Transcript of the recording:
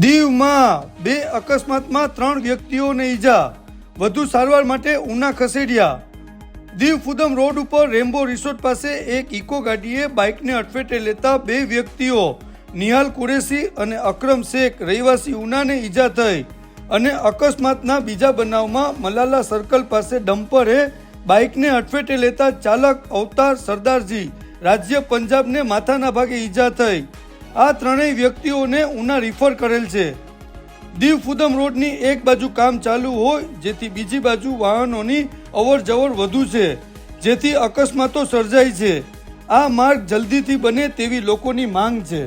દીવમાં 2 અકસ્માતમાં 3 વ્યક્તિઓને ઈજા, વધુ સારવાર માટે ઉના ખસેડ્યા। દીવ ફુદમ રોડ ઉપર રેમ્બો રિસોર્ટ પાસે એક ઇકો ગાડીએ બાઇકને અડફેટે લેતા 2 વ્યક્તિઓ નિહાલ કુરેશી અને અકરમ શેખ રહેવાસી ઉનાને ઈજા થઈ અને અકસ્માતના બીજા બનાવમાં મલાલા સર્કલ પાસે ડમ્પરે બાઇકને અડફેટે લેતા ચાલક અવતાર સરદારજી રાજ્ય પંજાબને માથાના ભાગે ઈજા થઈ। આ ત્રણેય વ્યક્તિઓને ઉના રિફર કરેલ છે। દીવ ફુદમ રોડની એક બાજુ કામ ચાલુ હોય જેથી બીજી બાજુ વાહનોની અવર જવર વધુ છે, જેથી અકસ્માતો સર્જાય છે। આ માર્ગ જલ્દીથી બને તેવી લોકોની માંગ છે।